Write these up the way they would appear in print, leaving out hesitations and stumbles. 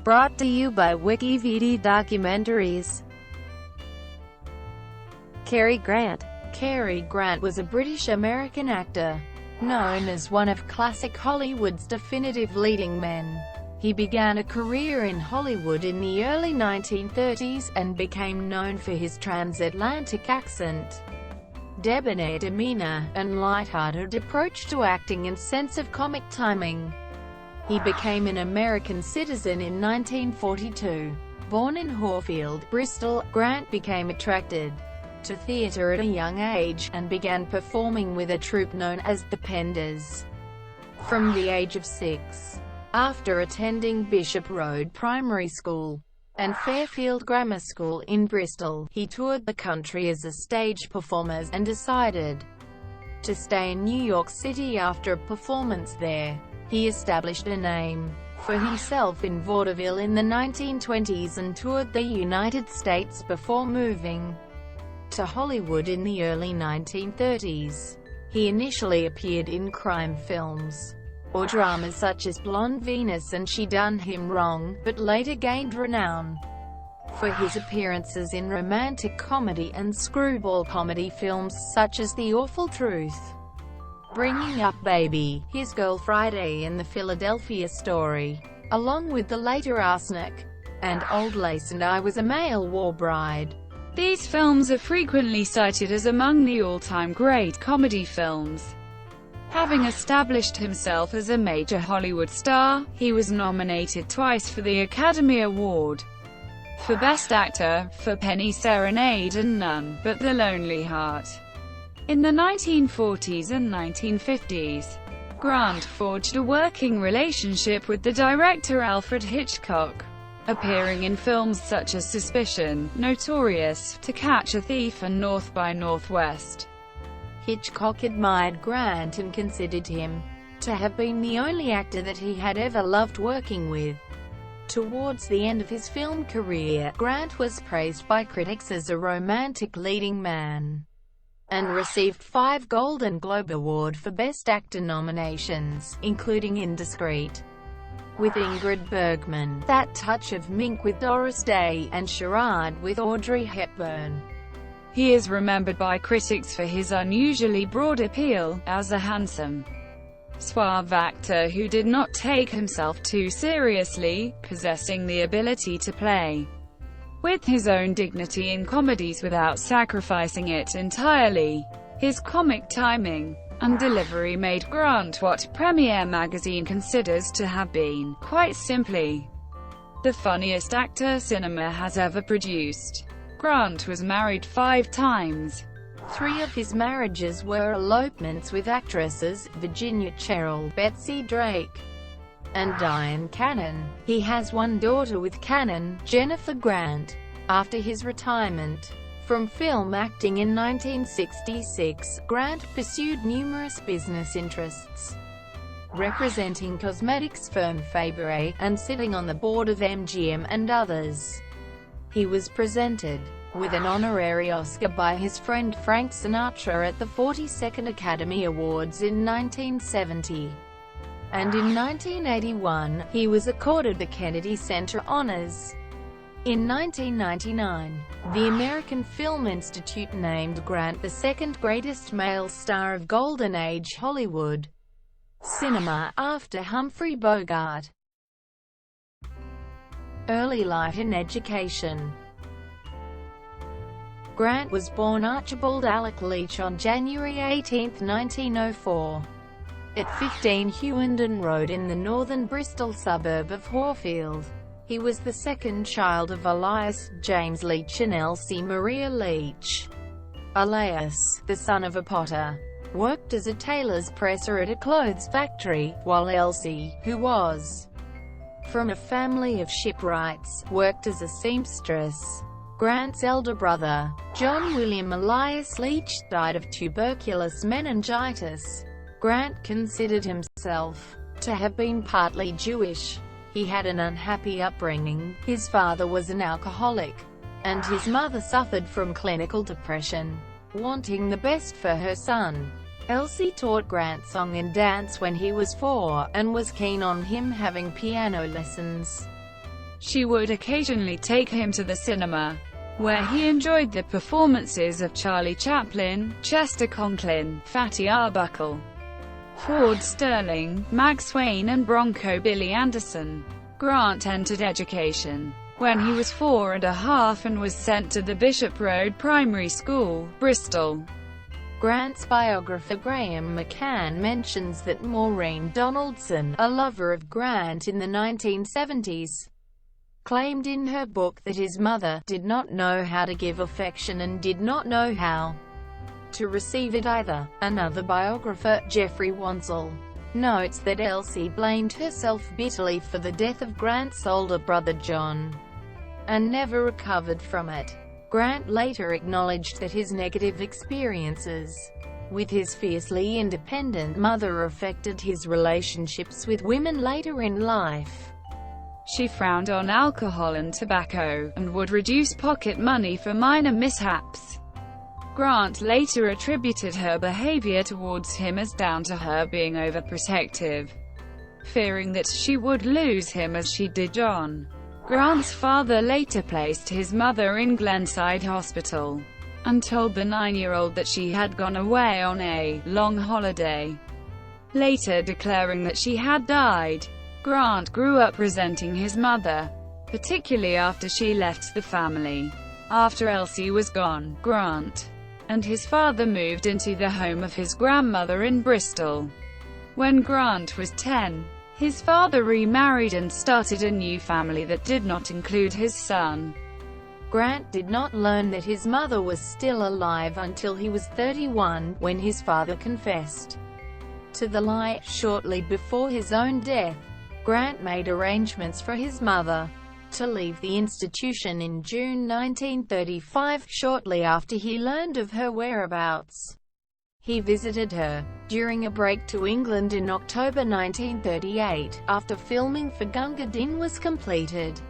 Brought to you by WikiVD Documentaries. Cary Grant. Cary Grant was a British-American actor, known as one of classic Hollywood's definitive leading men. He began a career in Hollywood in the early 1930s, and became known for his transatlantic accent, debonair demeanor, and light-hearted approach to acting and sense of comic timing. He became an American citizen in 1942. Born in Horfield, Bristol, Grant became attracted to theatre at a young age, and began performing with a troupe known as the Penders from the age of 6. After attending Bishop Road Primary School and Fairfield Grammar School in Bristol, he toured the country as a stage performer, and decided to stay in New York City after a performance there. He established a name for himself in vaudeville in the 1920s and toured the United States before moving to Hollywood in the early 1930s. He initially appeared in crime films or dramas such as Blonde Venus and She Done Him Wrong, but later gained renown for his appearances in romantic comedy and screwball comedy films such as The Awful Truth, Bringing Up Baby, His Girl Friday and The Philadelphia Story, along with the later Arsenic and Old Lace and I Was a Male War Bride. These films are frequently cited as among the all-time great comedy films. Having established himself as a major Hollywood star, he was nominated twice for the Academy Award for Best Actor, for Penny Serenade and None But the Lonely Heart. In the 1940s and 1950s, Grant forged a working relationship with the director Alfred Hitchcock, appearing in films such as Suspicion, Notorious, To Catch a Thief and North by Northwest. Hitchcock admired Grant and considered him to have been the only actor that he had ever loved working with. Towards the end of his film career, Grant was praised by critics as a romantic leading man, and received 5 Golden Globe Award for Best Actor nominations, including Indiscreet with Ingrid Bergman, That Touch of Mink with Doris Day, and Charade with Audrey Hepburn. He is remembered by critics for his unusually broad appeal, as a handsome, suave actor who did not take himself too seriously, possessing the ability to play with his own dignity in comedies without sacrificing it entirely. His comic timing and delivery made Grant what Premiere magazine considers to have been, quite simply, the funniest actor cinema has ever produced. Grant was married 5 times. 3 of his marriages were elopements with actresses Virginia Cheryl, Betsy Drake, and Diane Cannon. He has 1 daughter with Cannon, Jennifer Grant. After his retirement from film acting in 1966, Grant pursued numerous business interests, representing cosmetics firm Fabergé, and sitting on the board of MGM and others. He was presented with an honorary Oscar by his friend Frank Sinatra at the 42nd Academy Awards in 1970. And in 1981, he was accorded the Kennedy Center Honors. In 1999, the American Film Institute named Grant the 2nd greatest male star of Golden Age Hollywood cinema, after Humphrey Bogart. Early life and education. Grant was born Archibald Alec Leach on January 18, 1904. At 15 Hughenden Road in the northern Bristol suburb of Horfield. He was the 2nd child of Elias James Leach and Elsie Maria Leach. Elias, the son of a potter, worked as a tailor's presser at a clothes factory, while Elsie, who was from a family of shipwrights, worked as a seamstress. Grant's elder brother, John William Elias Leach, died of tuberculous meningitis. Grant considered himself to have been partly Jewish. He had an unhappy upbringing. His father was an alcoholic, and his mother suffered from clinical depression. Wanting the best for her son, Elsie taught Grant song and dance when he was 4, and was keen on him having piano lessons. She would occasionally take him to the cinema, where he enjoyed the performances of Charlie Chaplin, Chester Conklin, Fatty Arbuckle, Ford Sterling, Mag Swain and Bronco Billy Anderson. Grant entered education when he was 4.5 and was sent to the Bishop Road Primary School, Bristol. Grant's biographer Graham McCann mentions that Maureen Donaldson, a lover of Grant in the 1970s, claimed in her book that his mother did not know how to give affection and did not know how to receive it either. Another biographer, Jeffrey Wansell, notes that Elsie blamed herself bitterly for the death of Grant's older brother John, and never recovered from it. Grant later acknowledged that his negative experiences with his fiercely independent mother affected his relationships with women later in life. She frowned on alcohol and tobacco, and would reduce pocket money for minor mishaps. Grant later attributed her behavior towards him as down to her being overprotective, fearing that she would lose him as she did John. Grant's father later placed his mother in Glenside Hospital, and told the 9-year-old that she had gone away on a long holiday, later declaring that she had died. Grant grew up resenting his mother, particularly after she left the family. After Elsie was gone, Grant and his father moved into the home of his grandmother in Bristol. When Grant was 10, his father remarried and started a new family that did not include his son. Grant did not learn that his mother was still alive until he was 31, when his father confessed to the lie. Shortly before his own death, Grant made arrangements for his mother to leave the institution in June 1935, shortly after he learned of her whereabouts. He visited her during a break to England in October 1938, after filming for Gunga Din was completed.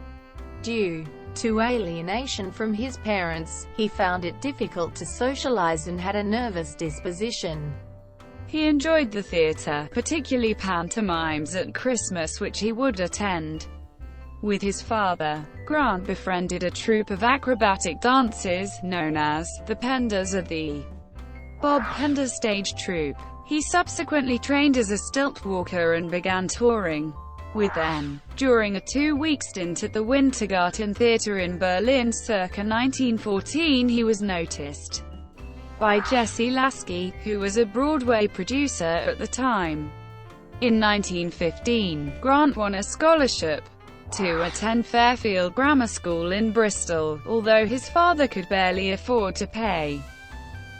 Due to alienation from his parents, he found it difficult to socialize and had a nervous disposition. He enjoyed the theatre, particularly pantomimes at Christmas, which he would attend with his father. Grant befriended a troupe of acrobatic dancers, known as the Penders of the Bob Penders stage troupe. He subsequently trained as a stilt walker and began touring with them. During a 2-week stint at the Wintergarten Theatre in Berlin circa 1914, he was noticed by Jesse Lasky, who was a Broadway producer at the time. In 1915, Grant won a scholarship to attend Fairfield Grammar School in Bristol, although his father could barely afford to pay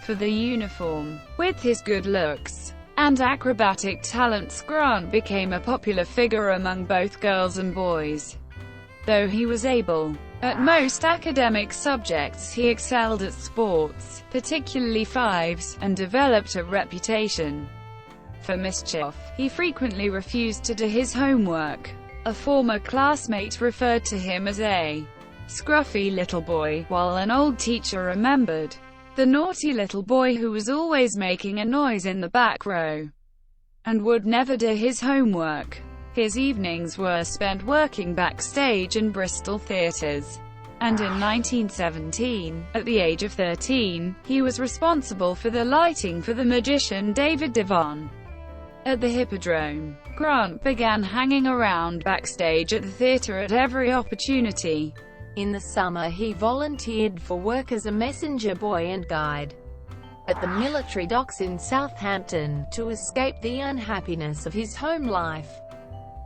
for the uniform. With his good looks and acrobatic talents, Grant became a popular figure among both girls and boys. Though he was able at most academic subjects, he excelled at sports, particularly fives, and developed a reputation for mischief. He frequently refused to do his homework. A former classmate referred to him as a scruffy little boy, while an old teacher remembered the naughty little boy who was always making a noise in the back row and would never do his homework. His evenings were spent working backstage in Bristol theatres, and in 1917, at the age of 13, he was responsible for the lighting for the magician David Devon at the Hippodrome. Grant began hanging around backstage at the theatre at every opportunity. In the summer he volunteered for work as a messenger boy and guide at the military docks in Southampton, to escape the unhappiness of his home life.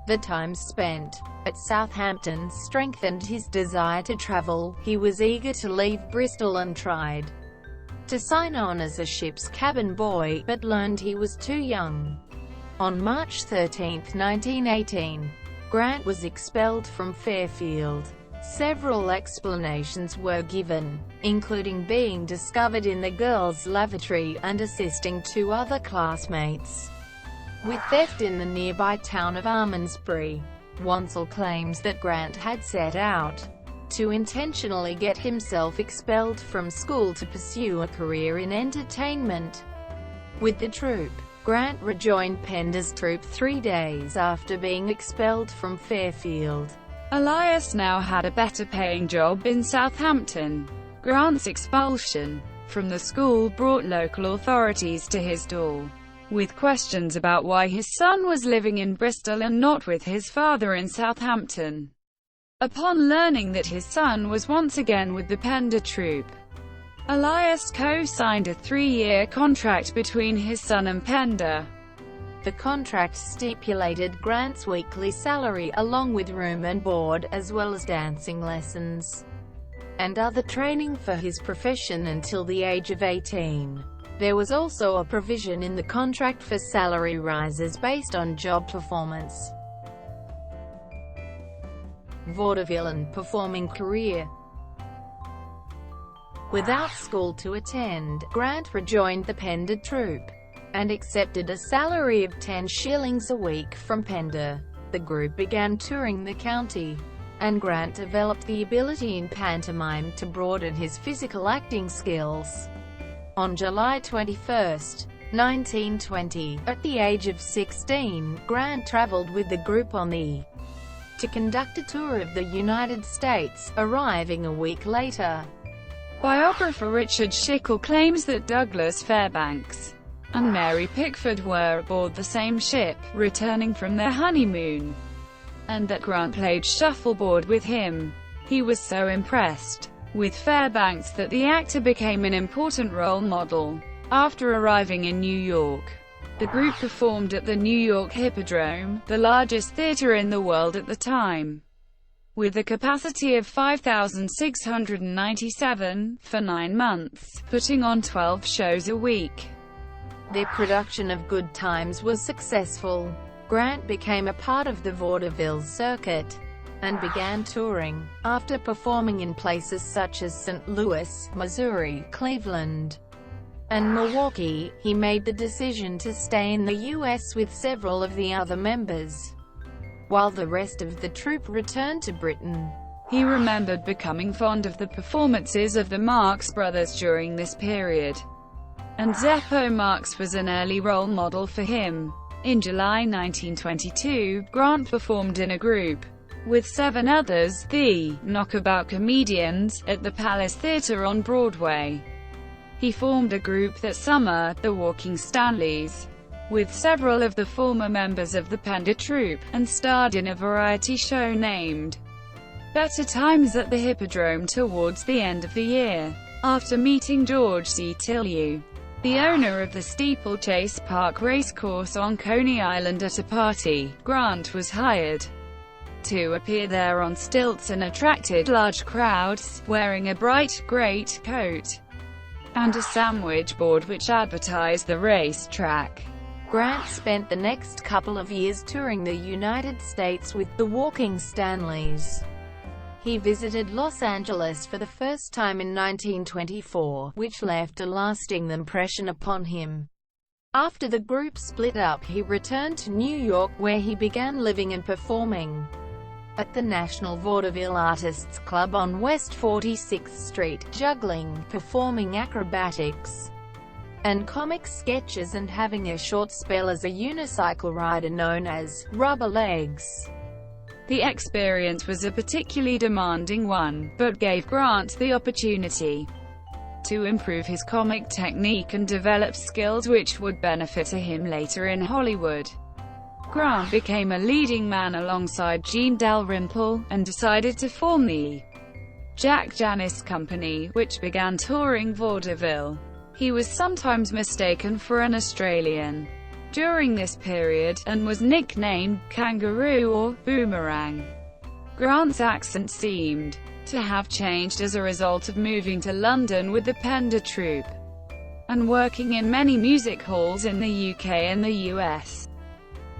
The time spent at Southampton strengthened his desire to travel. He was eager to leave Bristol and tried to sign on as a ship's cabin boy, but learned he was too young. On March 13, 1918, Grant was expelled from Fairfield. Several explanations were given, including being discovered in the girls' lavatory, and assisting 2 other classmates with theft in the nearby town of Almondsbury. Wansell claims that Grant had set out to intentionally get himself expelled from school to pursue a career in entertainment. With the troupe, Grant rejoined Penders' troupe 3 days after being expelled from Fairfield. Elias now had a better-paying job in Southampton. Grant's expulsion from the school brought local authorities to his door, with questions about why his son was living in Bristol and not with his father in Southampton. Upon learning that his son was once again with the Penders troupe, Elias co-signed a 3-year contract between his son and Penders. The contract stipulated Grant's weekly salary along with room and board, as well as dancing lessons and other training for his profession until the age of 18. There was also a provision in the contract for salary rises based on job performance. Vaudeville and performing career. Without school to attend, Grant rejoined the Penders troupe and accepted a salary of 10 shillings a week from Penders. The group began touring the county, and Grant developed the ability in pantomime to broaden his physical acting skills. On July 21, 1920, at the age of 16, Grant traveled with the group to conduct a tour of the United States, arriving a week later. Biographer Richard Schickel claims that Douglas Fairbanks and Mary Pickford were aboard the same ship, returning from their honeymoon, and that Grant played shuffleboard with him. He was so impressed with Fairbanks that the actor became an important role model. After arriving in New York, the group performed at the New York Hippodrome, the largest theater in the world at the time, with a capacity of 5,697, for 9 months, putting on 12 shows a week. Their production of Good Times was successful. Grant became a part of the vaudeville circuit and began touring. After performing in places such as St. Louis, Missouri, Cleveland, and Milwaukee, he made the decision to stay in the U.S. with several of the other members, while the rest of the troupe returned to Britain. He remembered becoming fond of the performances of the Marx Brothers during this period, and Zeppo Marx was an early role model for him. In July 1922, Grant performed in a group with 7 others, the Knockabout Comedians, at the Palace Theatre on Broadway. He formed a group that summer, the Walking Stanleys, with several of the former members of the Penders troupe, and starred in a variety show named Better Times at the Hippodrome towards the end of the year. After meeting George C. Tillieu, the owner of the Steeplechase Park racecourse on Coney Island, at a party, Grant was hired to appear there on stilts and attracted large crowds, wearing a bright, great coat and a sandwich board which advertised the racetrack. Grant spent the next couple of years touring the United States with the Walking Stanleys. He visited Los Angeles for the first time in 1924, which left a lasting impression upon him. After the group split up, he returned to New York, where he began living and performing at the National Vaudeville Artists Club on West 46th Street, juggling, performing acrobatics and comic sketches, and having a short spell as a unicycle rider known as Rubber Legs. The experience was a particularly demanding one, but gave Grant the opportunity to improve his comic technique and develop skills which would benefit him later in Hollywood. Grant became a leading man alongside Jean Dalrymple, and decided to form the Jack Janis Company, which began touring vaudeville. He was sometimes mistaken for an Australian during this period, and was nicknamed Kangaroo or Boomerang. Grant's accent seemed to have changed as a result of moving to London with the Penders troupe, and working in many music halls in the UK and the US,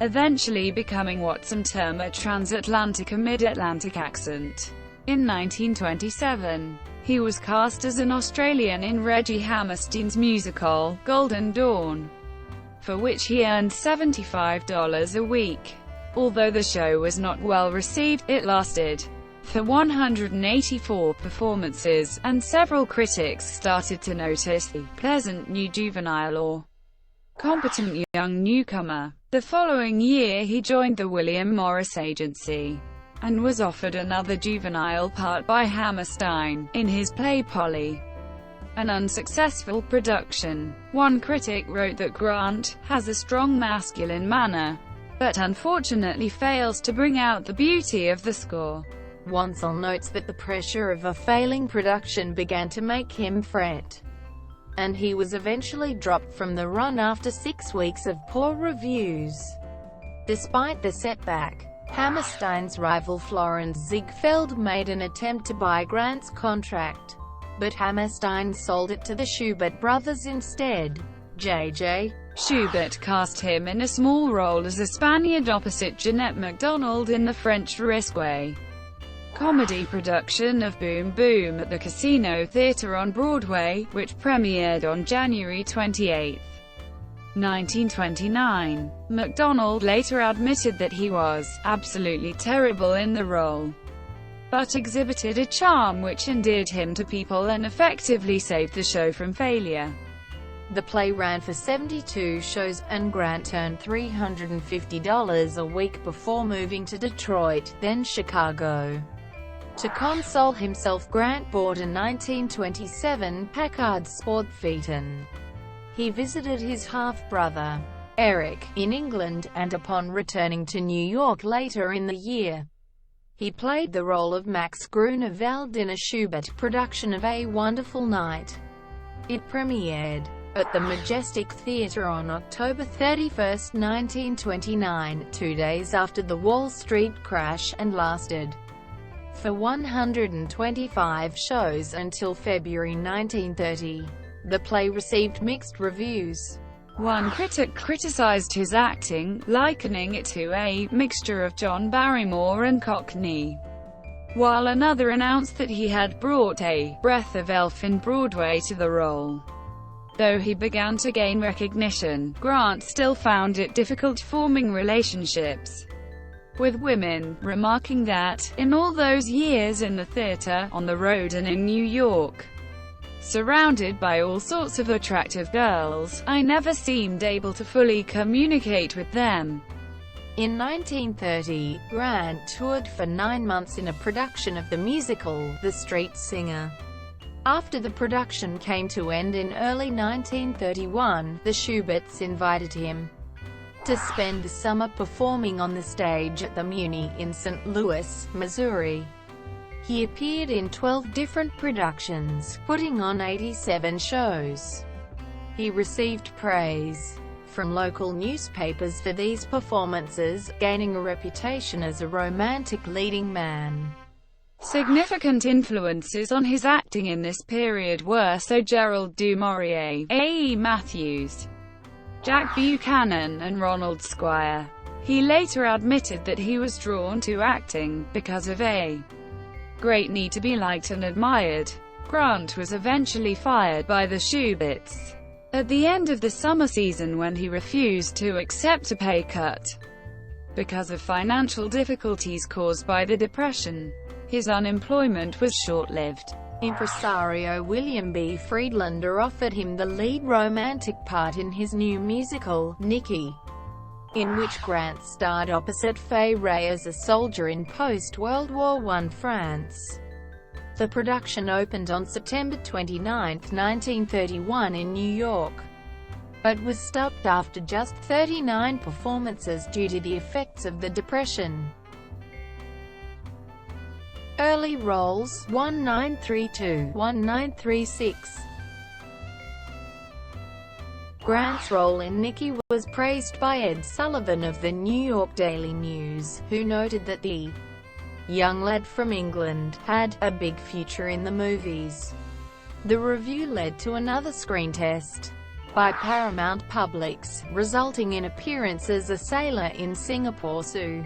eventually becoming what some term a transatlantic or mid-Atlantic accent. In 1927, he was cast as an Australian in Reggie Hammerstein's musical, Golden Dawn, for which he earned $75 a week. Although the show was not well received, it lasted for 184 performances, and several critics started to notice the pleasant new juvenile or competent young newcomer. The following year he joined the William Morris Agency, and was offered another juvenile part by Hammerstein, in his play Polly, an unsuccessful production. One critic wrote that Grant has a strong masculine manner, but unfortunately fails to bring out the beauty of the score. Wansell notes that the pressure of a failing production began to make him fret, and he was eventually dropped from the run after 6 weeks of poor reviews. Despite the setback, Hammerstein's rival Florence Ziegfeld made an attempt to buy Grant's contract, but Hammerstein sold it to the Schubert brothers instead. J.J. Schubert cast him in a small role as a Spaniard opposite Jeanette MacDonald in the French Risque comedy production of Boom Boom at the Casino Theatre on Broadway, which premiered on January 28, 1929. MacDonald later admitted that he was absolutely terrible in the role, but exhibited a charm which endeared him to people and effectively saved the show from failure. The play ran for 72 shows, and Grant earned $350 a week before moving to Detroit, then Chicago. To console himself, Grant bought a 1927 Packard Sportphaeton. He visited his half-brother, Eric, in England, and upon returning to New York later in the year, he played the role of Max Grunewald in a Schubert production of A Wonderful Night. It premiered at the Majestic Theatre on October 31, 1929, 2 days after the Wall Street crash, and lasted for 125 shows until February 1930. The play received mixed reviews. One critic criticized his acting, likening it to a mixture of John Barrymore and Cockney, while another announced that he had brought a breath of Elfin Broadway to the role. Though he began to gain recognition, Grant still found it difficult forming relationships with women, remarking that, in all those years in the theater, on the road and in New York, surrounded by all sorts of attractive girls, I never seemed able to fully communicate with them. In 1930, Grant toured for 9 months in a production of the musical, The Street Singer. After the production came to end in early 1931, the Schuberts invited him to spend the summer performing on the stage at the Muni in St. Louis, Missouri. He appeared in 12 different productions, putting on 87 shows. He received praise from local newspapers for these performances, gaining a reputation as a romantic leading man. Significant influences on his acting in this period were Sir Gerald du Maurier, A. E. Matthews, Jack Buchanan, and Ronald Squire. He later admitted that he was drawn to acting because of a great need to be liked and admired. Grant was eventually fired by the Schuberts at the end of the summer season when he refused to accept a pay cut because of financial difficulties caused by the Depression. His unemployment was short-lived. Impresario William B. Friedlander offered him the lead romantic part in his new musical, Nicky, in which Grant starred opposite Fay Wray as a soldier in post-World War I France. The production opened on September 29, 1931 in New York, but was stopped after just 39 performances due to the effects of the Depression. Early roles: 1932, 1936. Grant's role in Nicky was praised by Ed Sullivan of the New York Daily News, who noted that the young lad from England had a big future in the movies. The review led to another screen test by Paramount Publix, resulting in appearance as a sailor in Singapore Sue,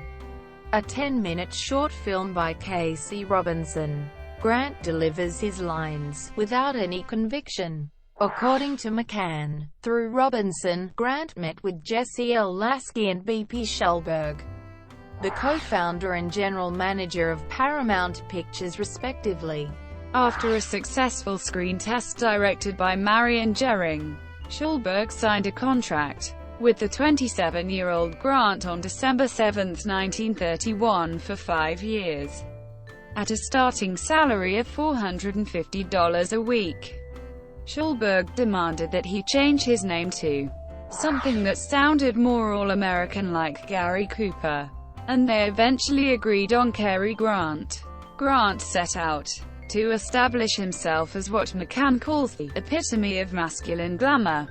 a 10-minute short film by Casey Robinson. Grant delivers his lines without any conviction. According to McCann, through Robinson, Grant met with Jesse L. Lasky and B.P. Schulberg, the co-founder and general manager of Paramount Pictures respectively. After a successful screen test directed by Marion Jering, Schulberg signed a contract with the 27-year-old Grant on December 7, 1931 for 5 years, at a starting salary of $450 a week. Schulberg demanded that he change his name to something that sounded more all-American like Gary Cooper, and they eventually agreed on Cary Grant. Grant set out to establish himself as what McCann calls the epitome of masculine glamour,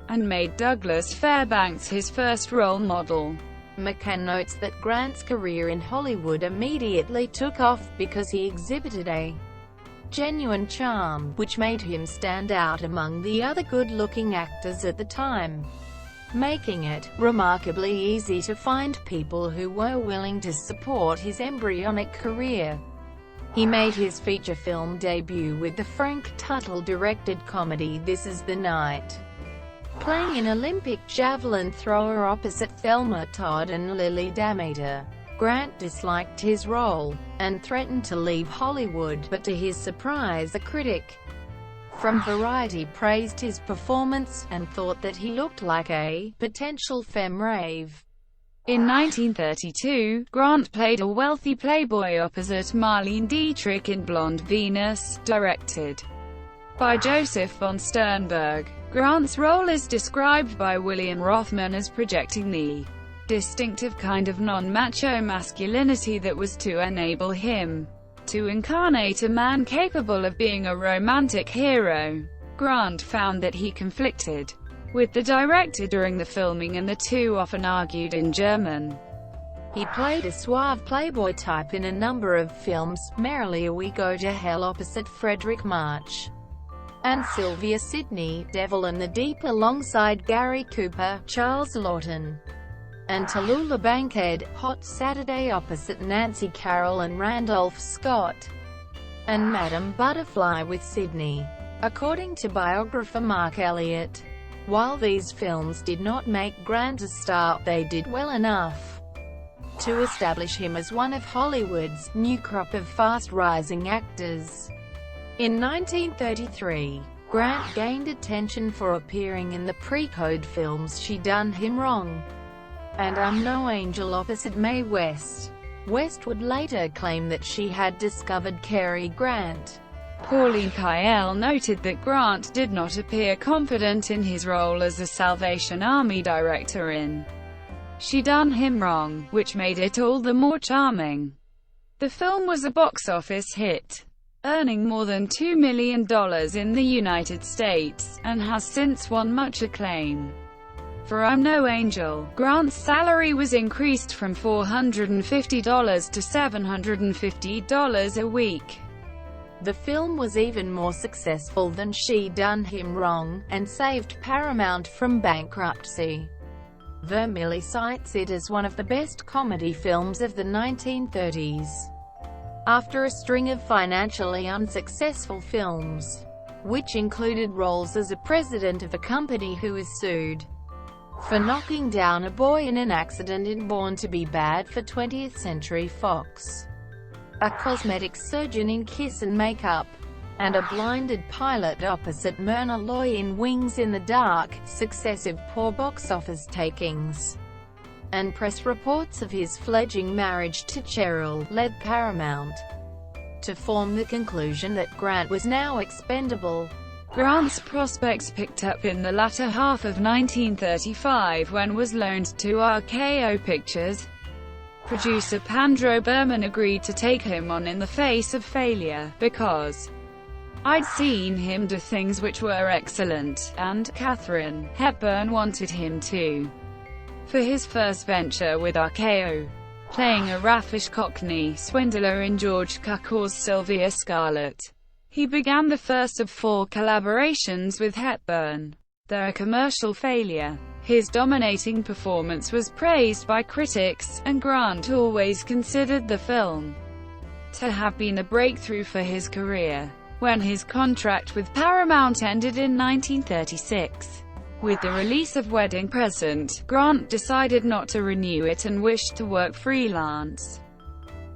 and made Douglas Fairbanks his first role model. McCann notes that Grant's career in Hollywood immediately took off because he exhibited a genuine charm, which made him stand out among the other good-looking actors at the time, making it remarkably easy to find people who were willing to support his embryonic career. He made his feature film debut with the Frank Tuttle-directed comedy This Is the Night, playing an Olympic javelin thrower opposite Thelma Todd and Lily Demeanor. Grant disliked his role, and threatened to leave Hollywood, but to his surprise a critic from Variety praised his performance, and thought that he looked like a potential femme rave. In 1932, Grant played a wealthy playboy opposite Marlene Dietrich in Blonde Venus, directed by Joseph von Sternberg. Grant's role is described by William Rothman as projecting the distinctive kind of non-macho masculinity that was to enable him to incarnate a man capable of being a romantic hero. Grant found that he conflicted with the director during the filming, and the two often argued in German. He played a suave playboy type in a number of films, Merrily We Go to Hell opposite Frederick March and Sylvia Sidney, Devil in the Deep alongside Gary Cooper, Charles Lawton, and Tallulah Bankhead, Hot Saturday opposite Nancy Carroll and Randolph Scott, and Madame Butterfly with Sidney. According to biographer Mark Elliott, while these films did not make Grant a star, they did well enough to establish him as one of Hollywood's new crop of fast-rising actors. In 1933, Grant gained attention for appearing in the pre-code films She Done Him Wrong and I'm No Angel opposite Mae West. West would later claim that she had discovered Cary Grant. Pauline Kael noted that Grant did not appear confident in his role as a Salvation Army director in She Done Him Wrong, which made it all the more charming. The film was a box office hit, earning more than $2 million in the United States, and has since won much acclaim. For I'm No Angel, Grant's salary was increased from $450 to $750 a week. The film was even more successful than She Done Him Wrong, and saved Paramount from bankruptcy. Vermilly cites it as one of the best comedy films of the 1930s. After a string of financially unsuccessful films, which included roles as a president of a company who was sued for knocking down a boy in an accident in Born to Be Bad for 20th Century Fox, a cosmetic surgeon in Kiss and Makeup, and a blinded pilot opposite Myrna Loy in Wings in the Dark, successive poor box office takings and press reports of his fledgling marriage to Cheryl led Paramount to form the conclusion that Grant was now expendable. Grant's prospects picked up in the latter half of 1935 when was loaned to RKO Pictures. Producer Pandro Berman agreed to take him on in the face of failure, because I'd seen him do things which were excellent, and Katharine Hepburn wanted him to. For his first venture with RKO, playing a raffish Cockney swindler in George Cukor's Sylvia Scarlett, he began the first of 4 collaborations with Hepburn. Though a commercial failure, his dominating performance was praised by critics, and Grant always considered the film to have been a breakthrough for his career. When his contract with Paramount ended in 1936, with the release of Wedding Present, Grant decided not to renew it and wished to work freelance.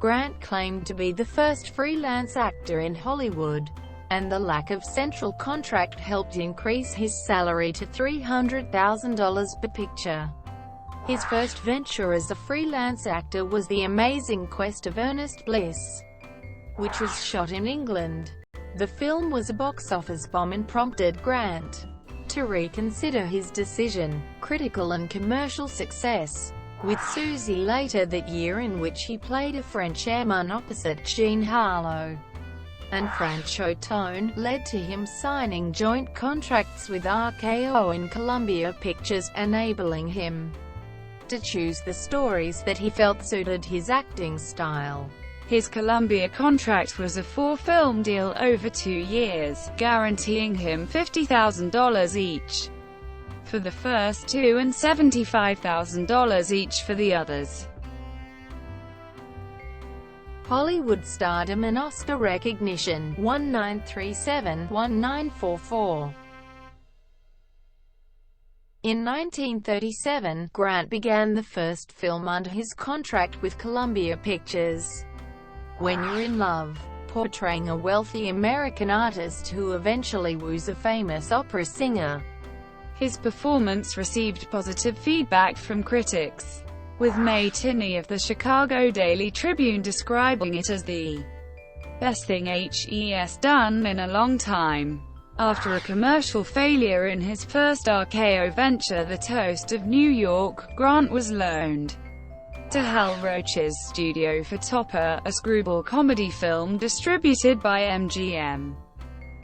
Grant claimed to be the first freelance actor in Hollywood and the lack of central contract helped increase his salary to $300,000 per picture. His first venture as a freelance actor was The Amazing Quest of Ernest Bliss, which was shot in England. The film was a box office bomb and prompted Grant to reconsider his decision. Critical and commercial success with Susie later that year, in which he played a French airman opposite Jean Harlow and Francho Tone, led to him signing joint contracts with RKO and Columbia Pictures, enabling him to choose the stories that he felt suited his acting style. His Columbia contract was a 4-film deal over 2 years, guaranteeing him $50,000 each for the first 2 and $75,000 each for the others. Hollywood stardom and Oscar recognition, 1937-1944. In 1937, Grant began the first film under his contract with Columbia Pictures, When You're in Love, portraying a wealthy American artist who eventually woos a famous opera singer. His performance received positive feedback from critics, with May Tinney of the Chicago Daily Tribune describing it as the best thing he's done in a long time. After a commercial failure in his first RKO venture, The Toast of New York, Grant was loaned to Hal Roach's studio for Topper, a screwball comedy film distributed by MGM,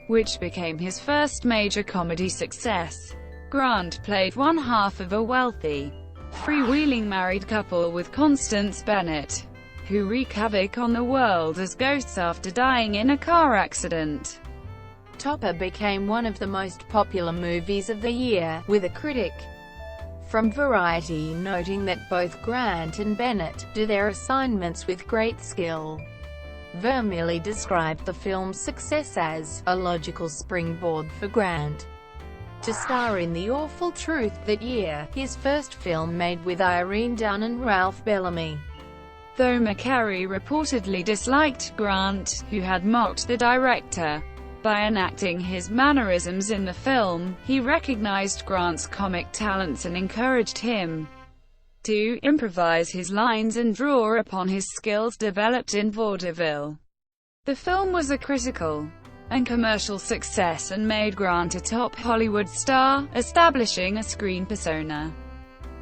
which became his first major comedy success. Grant played one half of a wealthy, freewheeling married couple with Constance Bennett, who wreak havoc on the world as ghosts after dying in a car accident. Topper became one of the most popular movies of the year, with a critic from Variety noting that both Grant and Bennett do their assignments with great skill. Vermilly described the film's success as a logical springboard for Grant to star in The Awful Truth that year, his first film made with Irene Dunne and Ralph Bellamy. Though McCary reportedly disliked Grant, who had mocked the director by enacting his mannerisms in the film, he recognized Grant's comic talents and encouraged him to improvise his lines and draw upon his skills developed in vaudeville. The film was a critical and commercial success and made Grant a top Hollywood star, establishing a screen persona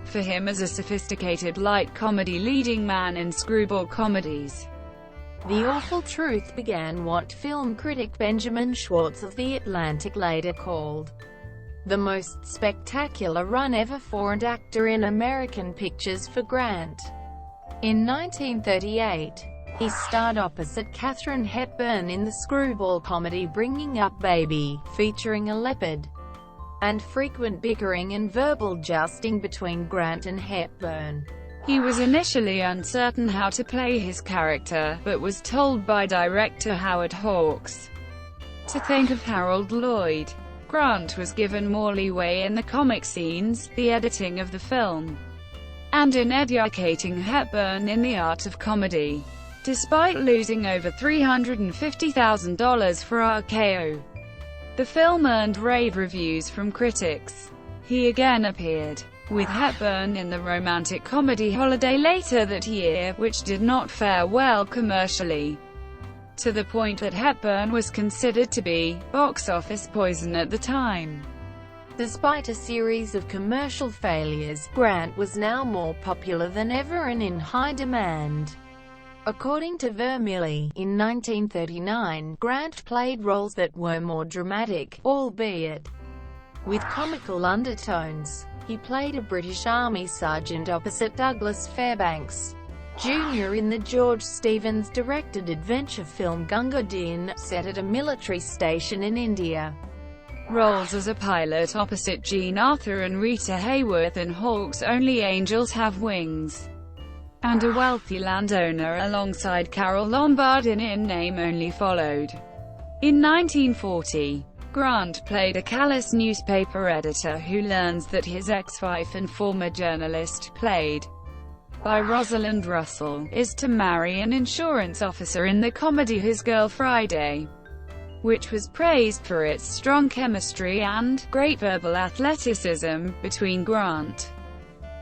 for him as a sophisticated light comedy leading man in screwball comedies. The Awful Truth began what film critic Benjamin Schwartz of The Atlantic later called the most spectacular run ever for an actor in American pictures for Grant. In 1938, he starred opposite Katharine Hepburn in the screwball comedy Bringing Up Baby, featuring a leopard, and frequent bickering and verbal jousting between Grant and Hepburn. He was initially uncertain how to play his character, but was told by director Howard Hawks to think of Harold Lloyd. Grant was given more leeway in the comic scenes, the editing of the film, and in educating Hepburn in the art of comedy. Despite losing over $350,000 for RKO, the film earned rave reviews from critics. He again appeared with Hepburn in the romantic comedy Holiday later that year, which did not fare well commercially, to the point that Hepburn was considered to be box office poison at the time. Despite a series of commercial failures, Grant was now more popular than ever and in high demand. According to Vermilly, in 1939, Grant played roles that were more dramatic, albeit with comical undertones. He played a British Army sergeant opposite Douglas Fairbanks Jr. in the George Stevens-directed adventure film Gunga Din, set at a military station in India. Roles as a pilot opposite Jean Arthur and Rita Hayworth in Hawk's Only Angels Have Wings, and a wealthy landowner alongside Carole Lombard in Name Only followed. In 1940, Grant played a callous newspaper editor who learns that his ex-wife and former journalist, played by Rosalind Russell, is to marry an insurance officer in the comedy His Girl Friday. which was praised for its strong chemistry and great verbal athleticism between Grant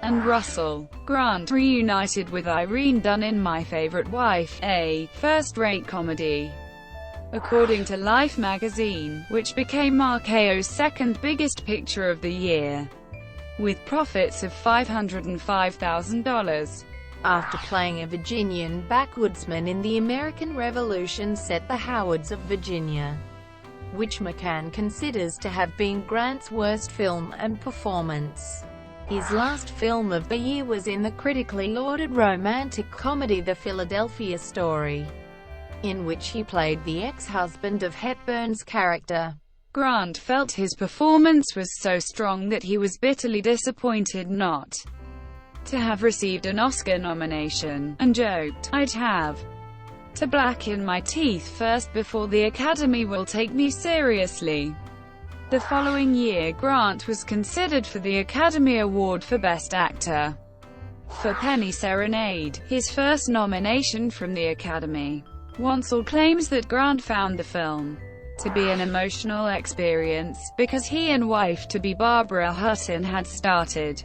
and Russell. Grant reunited with Irene Dunne in My Favorite Wife, a first-rate comedy, according to Life magazine, which became RKO's second biggest picture of the year, with profits of $505,000. After playing a Virginian backwoodsman in the American Revolution set The Howards of Virginia, which McCann considers to have been Grant's worst film and performance. His last film of the year was in the critically lauded romantic comedy The Philadelphia Story, in which he played the ex-husband of Hepburn's character. Grant felt his performance was so strong that he was bitterly disappointed not to have received an Oscar nomination, and joked, "I'd have to blacken my teeth first before the Academy will take me seriously." The following year, Grant was considered for the Academy Award for Best Actor for Penny Serenade, his first nomination from the Academy. Wansell claims that Grant found the film to be an emotional experience, because he and wife-to-be Barbara Hutton had started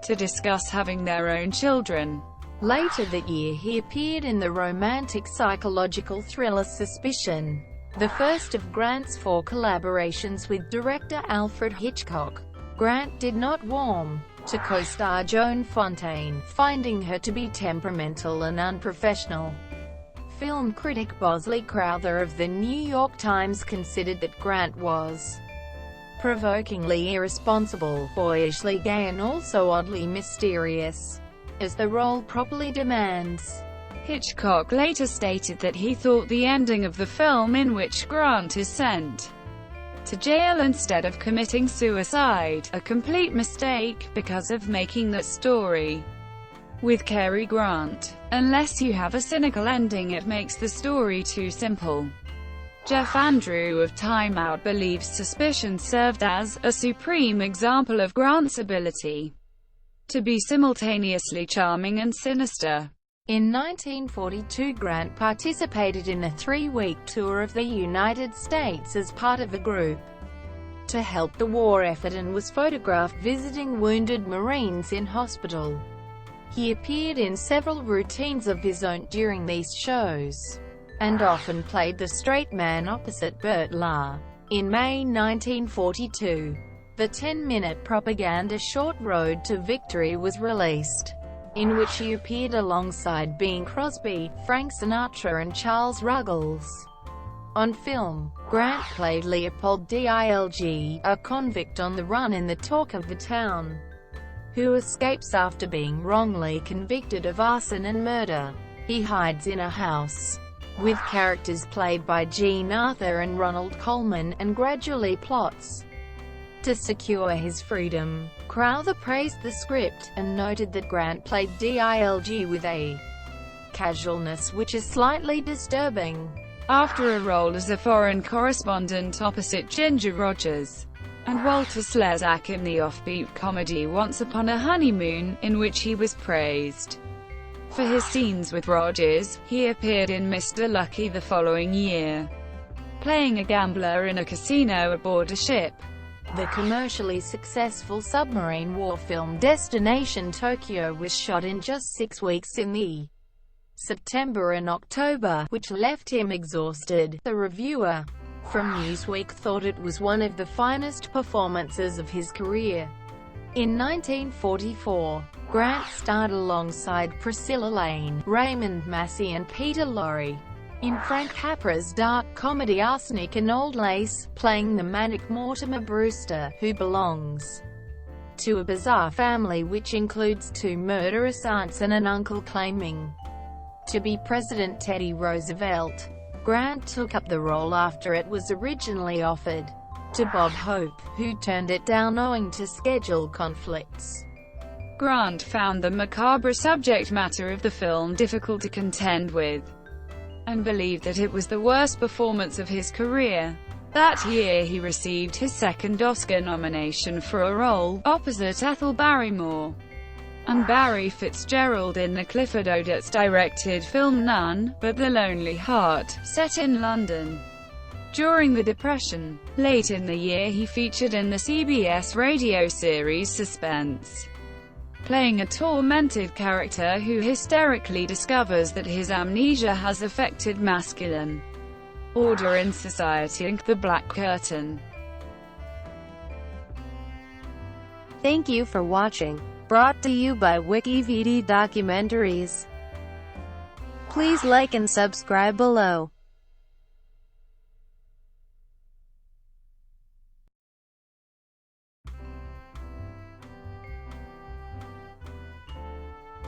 to discuss having their own children. Later that year he appeared in the romantic psychological thriller Suspicion, the first of Grant's 4 collaborations with director Alfred Hitchcock. Grant did not warm to co-star Joan Fontaine, finding her to be temperamental and unprofessional. Film critic Bosley Crowther of the New York Times considered that Grant was provokingly irresponsible, boyishly gay and also oddly mysterious, as the role properly demands. Hitchcock later stated that he thought the ending of the film, in which Grant is sent to jail instead of committing suicide, a complete mistake, because of making that story with Cary Grant. Unless you have a cynical ending, it makes the story too simple. Jeff Andrew of Time Out believes Suspicion served as a supreme example of Grant's ability to be simultaneously charming and sinister. In 1942, Grant participated in a 3-week tour of the United States as part of a group to help the war effort and was photographed visiting wounded Marines in hospital. He appeared in several routines of his own during these shows, and often played the straight man opposite Burt Lahr. In May 1942, the 10-minute propaganda short Road to Victory was released, in which he appeared alongside Bing Crosby, Frank Sinatra and Charles Ruggles. On film, Grant played Leopold Dilg, a convict on the run in The Talk of the Town, who escapes after being wrongly convicted of arson and murder. He hides in a house with characters played by Jean Arthur and Ronald Colman, and gradually plots to secure his freedom. Crowther praised the script, and noted that Grant played Dilg with a casualness which is slightly disturbing. After a role as a foreign correspondent opposite Ginger Rogers and Walter Slezak in the offbeat comedy Once Upon a Honeymoon, in which he was praised for his scenes with Rogers, he appeared in Mr. Lucky the following year, playing a gambler in a casino aboard a ship. The commercially successful submarine war film Destination Tokyo was shot in just 6 weeks in the September and October, which left him exhausted. The reviewer from Newsweek thought it was one of the finest performances of his career. In 1944, Grant starred alongside Priscilla Lane, Raymond Massey and Peter Lorre in Frank Capra's dark comedy Arsenic and Old Lace, playing the manic Mortimer Brewster, who belongs to a bizarre family which includes 2 murderous aunts and an uncle claiming to be President Teddy Roosevelt. Grant took up the role after it was originally offered to Bob Hope, who turned it down owing to schedule conflicts. Grant found the macabre subject matter of the film difficult to contend with, and believed that it was the worst performance of his career. That year he received his second Oscar nomination for a role opposite Ethel Barrymore and Barry Fitzgerald in the Clifford Odets-directed film None But the Lonely Heart, set in London. during the Depression. Late in the year he featured in the CBS radio series Suspense, playing a tormented character who hysterically discovers that his amnesia has affected masculine order in society. The Black Curtain. Thank you for watching. Brought to you by WikiVD Documentaries. Please like and subscribe below.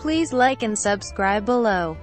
Please like and subscribe below.